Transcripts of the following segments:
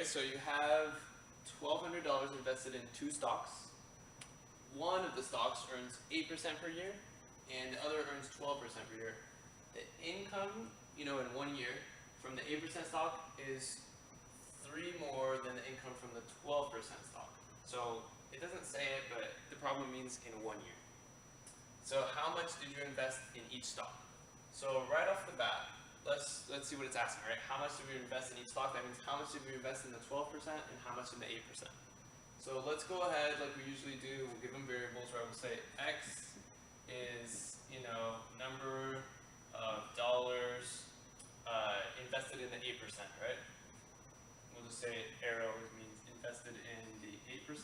Okay, so you have $1,200 invested in 2 stocks. One of the stocks earns 8% per year, and the other earns 12% per year. The income, in 1 year from the 8% stock is 3 more than the income from the 12% stock. So it doesn't say it, but the problem means in 1 year. So how much did you invest in each stock? So right off the bat, let's see what it's asking, right? How much did we invest in each stock? That means how much did we invest in the 12% and how much in the 8%. So let's go ahead like we usually do. We'll give them variables, right? We'll say X is, number of dollars invested in the 8%, right? We'll just say arrow, which means invested in the 8%.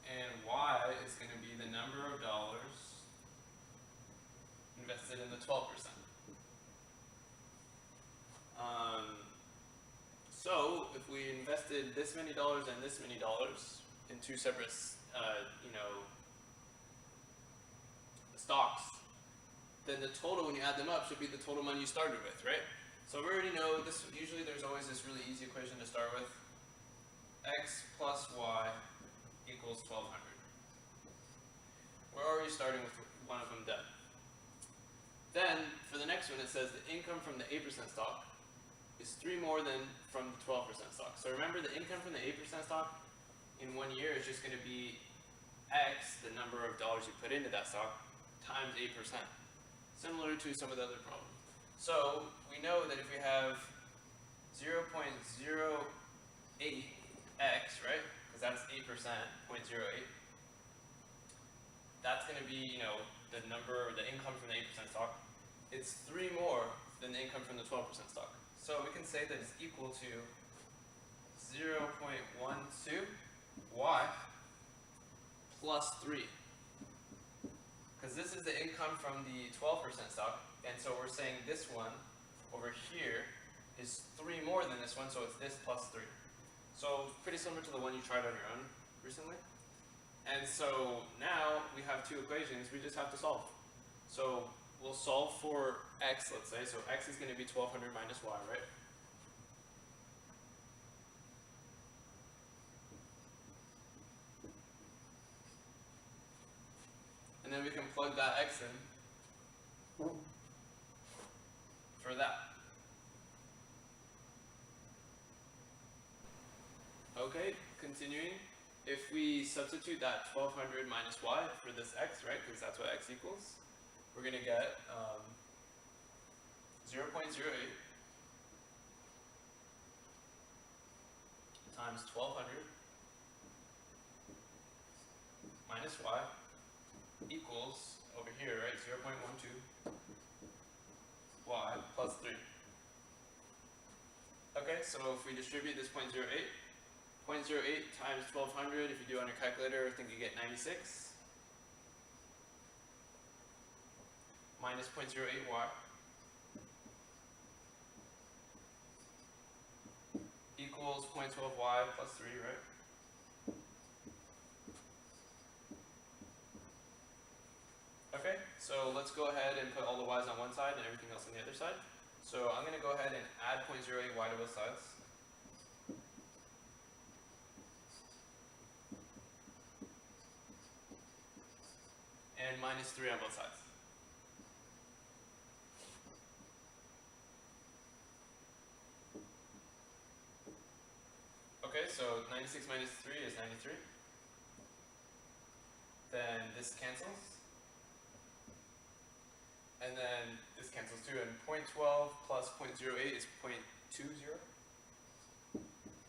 And Y is going to be the number of dollars invested in the 12%. So if we invested this many dollars and this many dollars in 2 separate, stocks, then the total when you add them up should be the total money you started with, right? So we already know this. Usually there's always this really easy equation to start with. X plus Y equals 1,200. We're already starting with one of them done. Then, for the next one, it says the income from the 8% stock is 3 more than from the 12% stock. So remember, the income from the 8% stock in 1 year is just going to be X, the number of dollars you put into that stock, times 8%. Similar to some of the other problems. So we know that if we have 0.08x, right? Because that's 8%, 0.08. That's going to be, the number, the income from the 8% stock. It's 3 more than the income from the 12% stock. So we can say that it's equal to 0.12 y plus 3. Because this is the income from the 12% stock, and so we're saying this one over here is 3 more than this one, so it's this plus 3. So pretty similar to the one you tried on your own recently. And so now we have 2 equations, we just have to solve. So we'll solve for x, let's say. So x is going to be 1,200 minus y, right? And then we can plug that x in for that. Okay, continuing. If we substitute that 1,200 minus y for this x, right, because that's what x equals, we're going to get 0.08 times 1,200 minus y equals, over here, right, 0.12 y plus 3. Okay, so if we distribute this 0.08 times 1,200, if you do it on your calculator, I think you get 96. Minus 0.08y equals 0.12y plus 3, right? Okay, so let's go ahead and put all the y's on one side and everything else on the other side. So I'm going to go ahead and add 0.08y to both sides. And minus 3 on both sides. Okay, so 96 minus 3 is 93. Then this cancels. And then this cancels too, and 0.12 plus 0.08 is 0.20,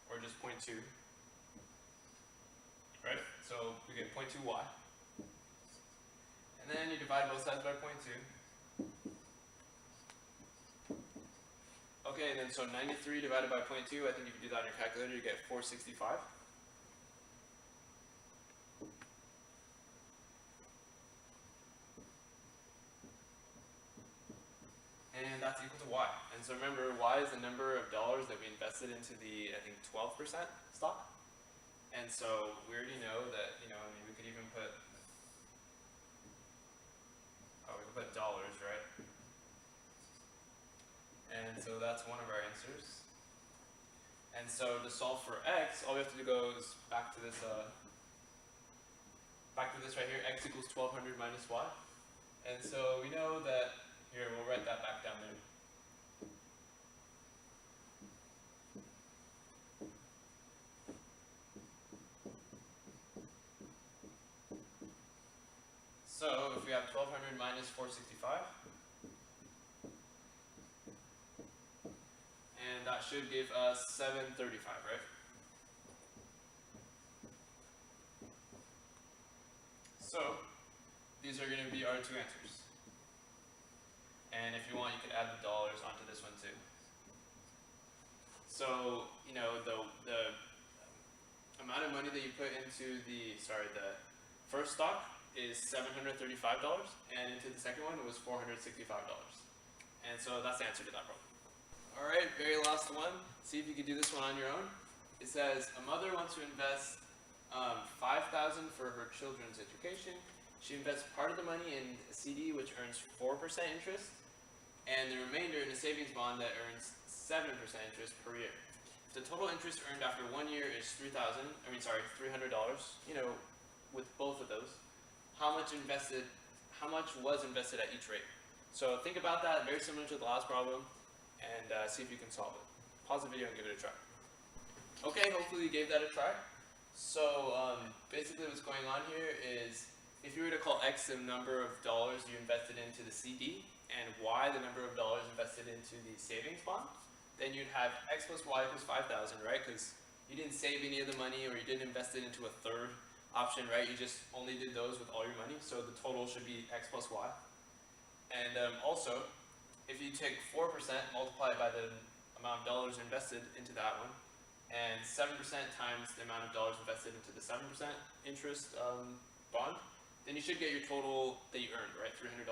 or just 0.2, right? So we get 0.2y. And then you divide both sides by 0.2. Okay, and then so 93 divided by 0.2, I think if you do that on your calculator, you get 465. And that's equal to y. And so remember, y is the number of dollars that we invested into the, I think, 12% stock. And so we already know that, we could even put, we could put dollars, right? And so that's one of our answers. And so to solve for x, all we have to do is back to this right here, x equals 1200 minus y. And so we know that, here, we'll write that back down there. So if we have 1200 minus 465, and that should give us 735, right? So these are going to be our two answers. And if you want, you could add the dollars onto this one too. So, you know, the amount of money that you put into the first stock is $735, and into the second one it was $465. And so that's the answer to that problem. Alright, very last one. See if you can do this one on your own. It says, a mother wants to invest $5,000 for her children's education. She invests part of the money in a CD which earns 4% interest, and the remainder in a savings bond that earns 7% interest per year. If the total interest earned after 1 year is $300, you know, with both of those, how much was invested at each rate? So think about that, very similar to the last problem, and see if you can solve it. Pause the video and give it a try. Okay, hopefully you gave that a try. So basically what's going on here is, if you were to call x the number of dollars you invested into the CD, and y the number of dollars invested into the savings bond, then you'd have x plus y equals 5,000, right? Because you didn't save any of the money, or you didn't invest it into a third option, right? You just only did those with all your money, so the total should be x plus y. And also, if you take 4%, multiply it by the amount of dollars invested into that one, and 7% times the amount of dollars invested into the 7% interest bond, then you should get your total that you earned, right? $300.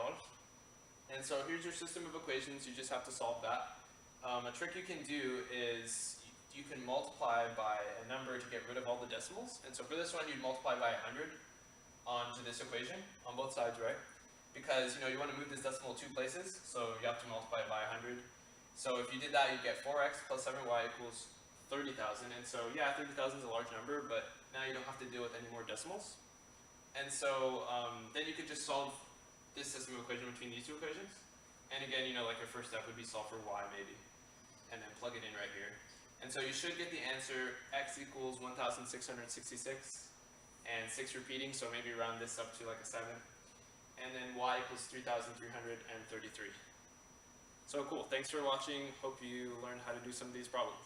And so here's your system of equations. You just have to solve that. A trick you can do is you can multiply by a number to get rid of all the decimals. And so for this one, you'd multiply by 100 onto this equation on both sides, right? Because, you know, you want to move this decimal 2 places, so you have to multiply it by 100. So if you did that, you'd get 4x plus 7y equals 30,000. And so, yeah, 30,000 is a large number, but now you don't have to deal with any more decimals. And so then you could just solve this system of equation between these two equations. And again, you know, like your first step would be solve for y maybe, and then plug it in right here. And so you should get the answer x equals 1,666, and 6 repeating, so maybe round this up to like a 7. And then y equals 3,333. So cool, thanks for watching. Hope you learned how to do some of these problems.